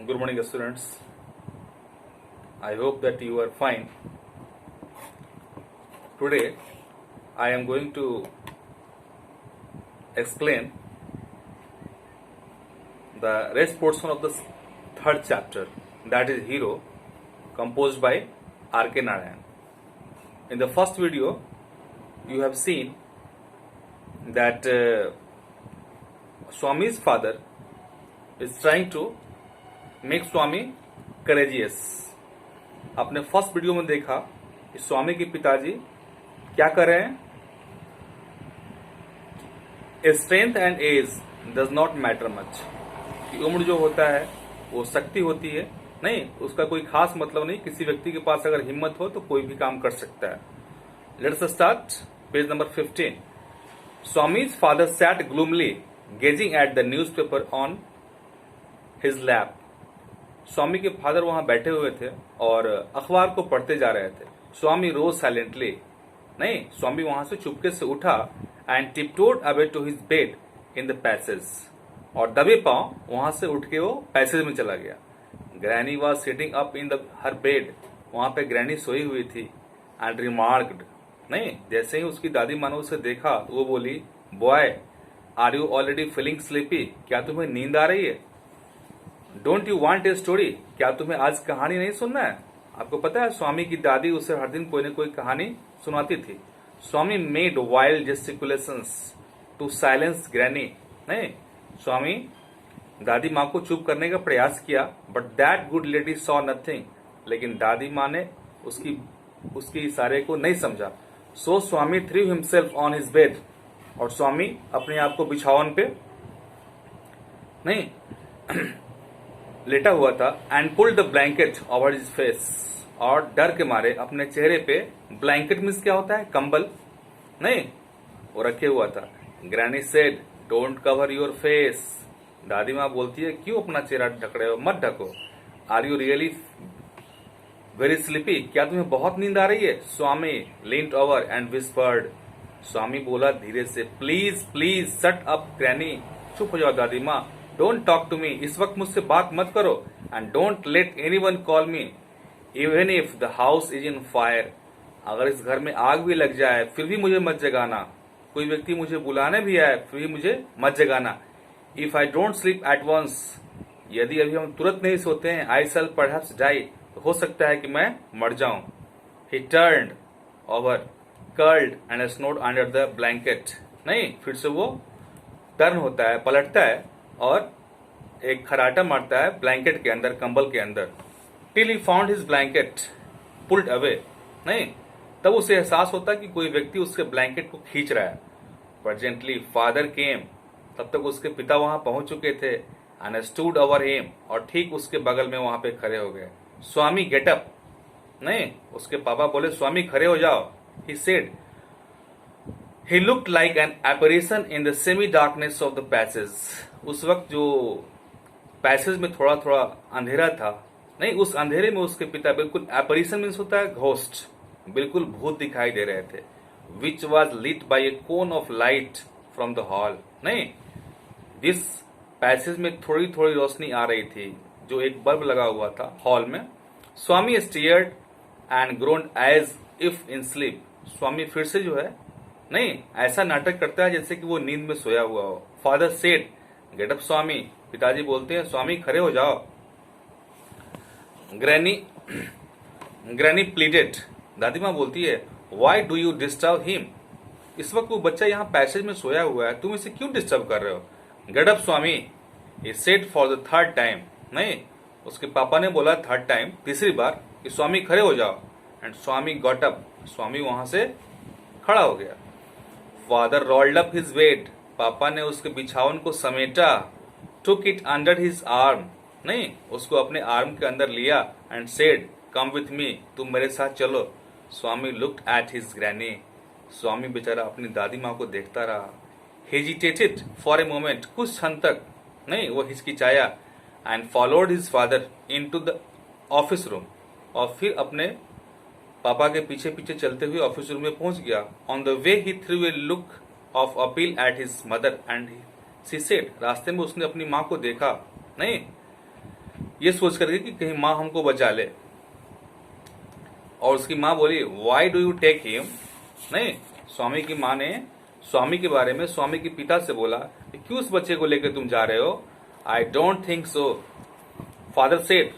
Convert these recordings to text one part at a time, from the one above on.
Good morning, students. I hope that you are fine. Today, I am going to explain the rest portion of the third chapter, that is Hero, composed by R.K. Narayan. In the first video, you have seen that Swami's father is trying to make Swami courageous. आपने first video में देखा कि स्वामी के पिताजी क्या कर रहे हैं. Strength and age does not matter much. कि उम्र जो होता है वो शक्ति होती है, नहीं उसका कोई खास मतलब नहीं. किसी व्यक्ति के पास अगर हिम्मत हो तो कोई भी काम कर सकता है. Let's start. Page number 15. Swami's father sat gloomily gazing at the newspaper on his lap. स्वामी के फादर वहां बैठे हुए थे और अखबार को पढ़ते जा रहे थे. स्वामी रोज साइलेंटली, नहीं स्वामी वहां से चुपके से उठा and tiptoed away to his bed in the passage. और दबे पांव वहां से उठ के वो पैसेज में चला गया. Granny was sitting up in the her bed. वहां पे ग्रैनी सोई हुई थी. एंड रिमार्क्ड, नहीं जैसे ही उसकी दादी माँ ने उसे देखा वो बोली, boy are you already feeling sleepy. क्या तुम्हें नींद आ रही है? Don't you want a story. क्या तुम्हें आज कहानी नहीं सुनना है? आपको पता है स्वामी की दादी उसे हर दिन कोई न कोई कहानी सुनाती थी. Swami made wild gesticulations to silence granny. नहीं स्वामी दादी माँ को चुप करने का प्रयास किया, but that good lady saw nothing. लेकिन दादी माँ ने उसकी इशारे को नहीं समझा. So Swami threw himself on his bed. और स्वामी अपने आप को बिछावन पे नहीं लेटा हुआ था. And pulled the blanket over his face. और डर के मारे अपने चेहरे पे, ब्लैंकेट मीन्स क्या होता है? कंबल, नहीं वो रखे हुआ था. Granny said don't cover your face. दादी माँ बोलती है क्यों अपना चेहरा ढक रहे हो? मत ढको. Are you really very sleepy. क्या तुम्हें बहुत नींद आ रही है? Swami leaned over and whispered. Swami बोला धीरे से, please please shut up granny. चुप हो जाओ दादी माँ. Don't talk to me. इस वक्त मुझसे बात मत करो. And don't let anyone call me even if the house is in fire. अगर इस घर में आग भी लग जाए फिर भी मुझे मत जगाना. कोई व्यक्ति मुझे बुलाने भी आए फिर भी मुझे मत जगाना. If I don't sleep at once. यदि अभी हम तुरंत नहीं सोते हैं, आई शैल परहैप्स डाई. तो हो सकता है कि मैं मर जाऊं. He turned over curled and snored under the blanket. नहीं फिर से वो टर्न होता है, पलटता है और एक खराटा मारता है ब्लैंकेट के अंदर, कंबल के अंदर. Till he found his blanket pulled away. नहीं तब उसे एहसास होता है कि कोई व्यक्ति उसके ब्लैंकेट को खींच रहा है. Presently father came. तब तक उसके पिता वहां पहुंच चुके थे. And stood over him. और ठीक उसके बगल में वहां पे खड़े हो गए. स्वामी गेट अप. नहीं उसके पापा बोले स्वामी खड़े हो जाओ. He said. He looked like an apparition in the semi-darkness of the passage. उस वक्त जो पैसेज में थोड़ा थोड़ा अंधेरा था, नहीं उस अंधेरे में उसके पिता बिल्कुल, apparition मीन्स होता है घोस्ट, बिल्कुल भूत दिखाई दे रहे थे. Which was lit by a cone of light from the hall. नहीं जिस पैसेज में थोड़ी थोड़ी रोशनी आ रही थी, जो एक बल्ब लगा हुआ था हॉल में. Swami stirred and groaned as if in sleep. Swami फिर से जो है नहीं ऐसा नाटक करता है जैसे कि वो नींद में सोया हुआ हो. फादर सेड गेट अप स्वामी. पिताजी बोलते हैं स्वामी खड़े हो जाओ. Granny pleaded. दादी माँ बोलती है why do you disturb him. इस वक्त वो बच्चा यहाँ पैसेज में सोया हुआ है, तुम इसे क्यों डिस्टर्ब कर रहे हो? Get up Swami. He said for the third time. नहीं उसके पापा ने बोला थर्ड टाइम, तीसरी बार, कि स्वामी खड़े हो जाओ. And Swami got up. Swami वहां से खड़ा हो गया. Father rolled up his bed. पापा ने उसके बिछावन को समेटा. Took it under his arm. नहीं उसको अपने आर्म के अंदर लिया. And said come with me. तुम मेरे साथ चलो. Swami looked at his granny. Swami बेचारा अपनी दादी माँ को देखता रहा. Hesitated for a moment. कुछ क्षण तक नहीं वो हिचकिचाया. And followed his father into the office room. और फिर अपने पापा के पीछे पीछे चलते हुए ऑफिस रूम में पहुंच गया. On the way he through a look of appeal at his mother and she said. रास्ते में उसने अपनी माँ को देखा. नहीं ये सोच करके कि कहीं माँ हमको बचा ले। और उसकी माँ बोली, why do you take him? नहीं, स्वामी की माँ ने स्वामी के बारे में स्वामी के पिता से बोला कि क्यों उस बच्चे को लेकर तुम जा रहे हो? I don't think so, father said.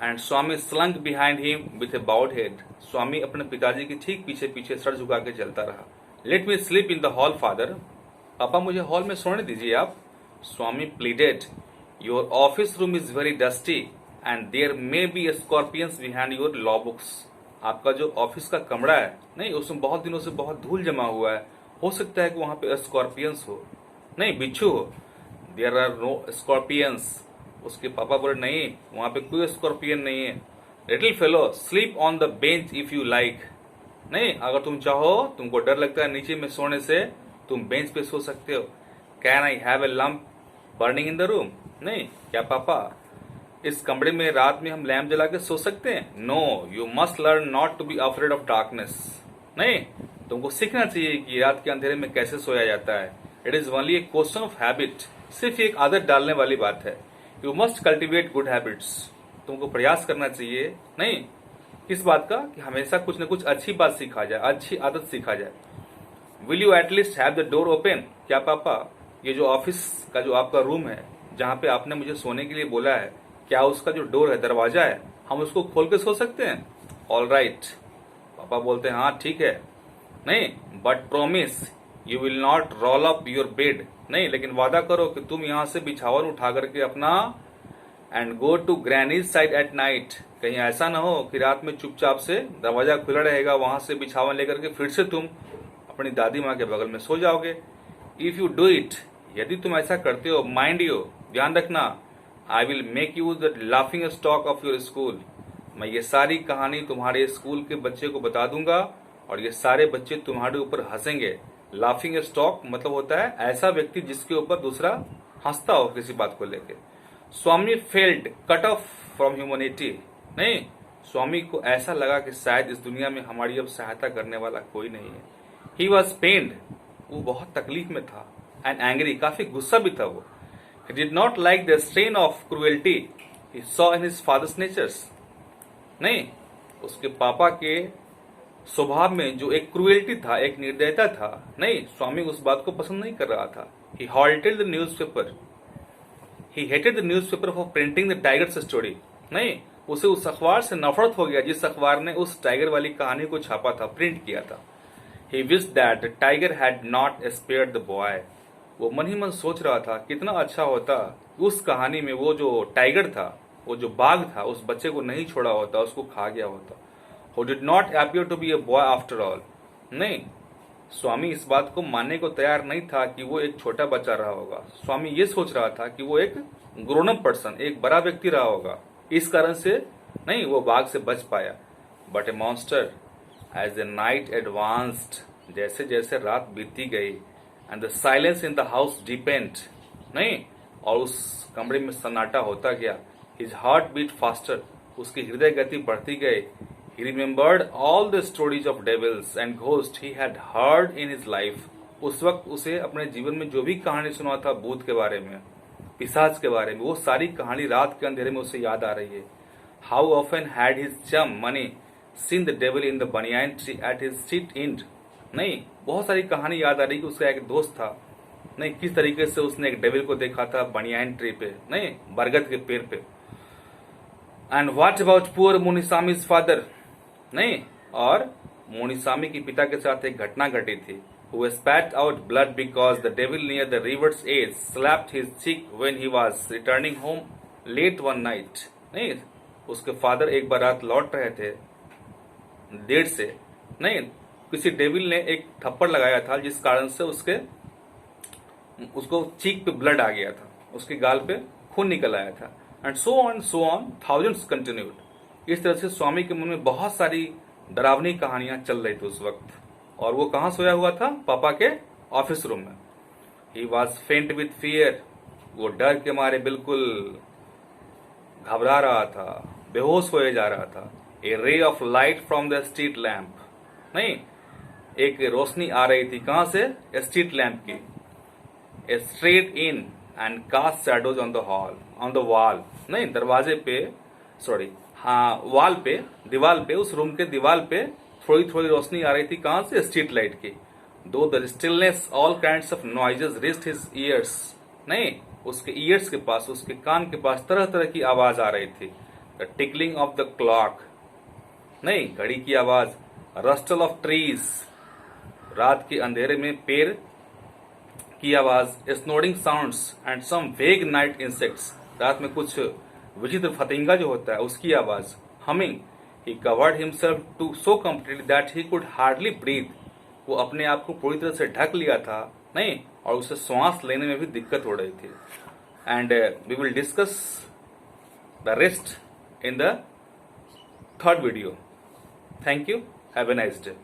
And Swami slunk behind him with a bowed head. Swami अपने पिताजी के ठीक पीछे पीछे सर झुका के चलता रहा। Let me sleep in the hall father. पापा मुझे हॉल में सोने दीजिए आप। Swami pleaded, your office room is very dusty and there may be scorpions behind your law books. आपका जो ऑफिस का कमरा है, नहीं, उसमें बहुत दिनों से बहुत धूल जमा हुआ है, हो सकता है कि वहां पे स्कॉर्पियंस हो, नहीं बिच्छू हो। There are no scorpions. उसके पापा बोले, नहीं, वहां पे कोई स्कॉर्पियन नहीं है। Little fellow, sleep on the bench if you like. नहीं, अगर तुम चाहो, तुमको डर लगता है नीचे में सोने से, तुम बेंच पे सो सकते हो। Can I have a lamp burning in the room? नहीं, क्या पापा इस कमरे में रात में हम लैम्प जला के सो सकते हैं? No, you must learn not to be afraid of darkness. नहीं, तुमको सीखना चाहिए कि रात के अंधेरे में कैसे सोया जाता है। It is only A question of habit. सिर्फ एक आदत डालने वाली बात है। You must cultivate good habits. तुमको प्रयास करना चाहिए, नहीं, किस बात का, कि हमेशा कुछ न कुछ अच्छी बात सीखा जाए, अच्छी आदत सीखा जाए। Will you at least have the door open? क्या पापा ये जो ऑफिस का जो आपका रूम है, जहां पे आपने मुझे सोने के लिए बोला है, क्या उसका जो डोर है, दरवाजा है, हम उसको खोल के सो सकते हैं? All right. पापा बोलते हैं, हाँ ठीक है। नहीं, but promise you will not roll up your bed. नहीं, लेकिन वादा करो कि तुम यहां से बिछावन उठा करके अपना and go to granny's side at night. कहीं ऐसा ना हो कि रात में चुपचाप से दरवाजा खुला रहेगा, वहां से बिछावन लेकर के फिर से तुम अपनी दादी माँ के बगल में सो जाओगे। इफ यू डू इट, यदि तुम ऐसा करते हो, माइंड यू, ध्यान रखना, I will make you the laughing stock of your school. मैं ये सारी कहानी तुम्हारे स्कूल के बच्चे को बता दूंगा और ये सारे बच्चे तुम्हारे ऊपर हंसेंगे। लाफिंग स्टॉक मतलब होता है ऐसा व्यक्ति जिसके ऊपर दूसरा हंसता हो किसी बात को लेके। Swami felt cut off from humanity. नहीं, स्वामी को ऐसा लगा कि शायद इस दुनिया में हमारी अब सहायता करने वाला कोई नहीं है। ही वॉज पेन्ड, वो बहुत तकलीफ में था, एंड एंग्री, काफी गुस्सा भी था वो। He did not like the strain of cruelty he saw in his father's natures. नहीं, उसके पापा के स्वभाव में जो एक क्रुएल्टी था, एक निर्दयता था, नहीं, स्वामी उस बात को पसंद नहीं कर रहा था। He halted the newspaper. He hated the newspaper for printing the tiger's story. नहीं, उसे उस अखबार से नफरत हो गया जिस अखबार ने उस टाइगर वाली कहानी को छापा था, प्रिंट किया था। He wished that the tiger had not spared the boy. वो मन ही मन सोच रहा था कितना अच्छा होता उस कहानी में वो जो टाइगर था, वो जो बाघ था, उस बच्चे को नहीं छोड़ा होता, उसको खा गया होता। Who did not appear to be a boy after all. नहीं, स्वामी इस बात को मानने को तैयार नहीं था कि वो एक छोटा बच्चा रहा होगा। स्वामी ये सोच रहा था कि वो एक ग्रोन अप पर्सन, एक बड़ा व्यक्ति रहा होगा। इस कारण से नहीं, वो बाघ से बच पाया। But a monster as the night advanced, जैसे जैसे रात बीतती गई, and the silence in the house deepened, नहीं, और उस कमरे में सन्नाटा होता गया। हिज हार्ट बीट फास्टर, उसकी हृदय गति बढ़ती गई। He remembered all the stories of devils and ghosts he had heard in his life. उस वक्त उसे अपने जीवन में जो भी कहानी सुना था भूत के बारे में, पिशाच के बारे में, वो सारी कहानी रात के अंधेरे में उसे याद आ रही है। How often had his chum Mani seen the devil in the banyan tree at his seat end? नहीं, बहुत सारी कहानी याद आ रही कि उसका एक दोस्त था, नहीं, किस तरीके से उसने एक डेविल को देखा था बनियान ट्री पे, नहीं, बरगद के पेड़ पे। And what about poor Munisami's father? नहीं, और मुनिसामी के पिता के साथ एक घटना घटी थी। Who spat out blood because the devil near the river's edge slapped his cheek when he was returning home late one night. नहीं, उसके फादर एक बार रात लौट रहे थे देर से, नहीं, किसी डेविल ने एक थप्पड़ लगाया था जिस कारण से उसको चीक पे ब्लड आ गया था, उसके गाल पे खून निकल आया था। And so on thousands continued. इस तरह से स्वामी के मन में बहुत सारी डरावनी कहानियां चल रही थी उस वक्त। और वो कहाँ सोया हुआ था? पापा के ऑफिस रूम में। ही वॉज फेंट विथ फियर, वो डर के मारे बिल्कुल घबरा रहा था, बेहोश होए जा रहा था। A ray of light from the street lamp, नहीं, एक रोशनी आ रही थी, कहां से? स्ट्रीट लैम्प की। Straight in and cast shadows on the wall, नहीं दरवाजे पे, सॉरी हाँ वॉल पे, दीवार पे, उस रूम के दीवार पे थोड़ी थोड़ी रोशनी आ रही थी, कहां से, स्ट्रीट लाइट की। दो the stillness all kinds of noises reached his years, नहीं उसके ईयर्स के पास, उसके कान के पास तरह तरह की आवाज आ रही थी। The tickling of the clock, नहीं घड़ी की आवाज, रस्टल ऑफ ट्रीज, रात के अंधेरे में पेड़ की आवाज, स्नोडिंग साउंड्स एंड सम वेग नाइट इंसेक्ट्स, रात में कुछ विचित्र फतिंगा जो होता है उसकी आवाज, humming. He covered himself to so completely that he could hardly breathe, वो अपने आप को पूरी तरह से ढक लिया था, नहीं और उसे श्वास लेने में भी दिक्कत हो रही थी। And we will discuss the rest in the third video. Thank you. Have a nice day.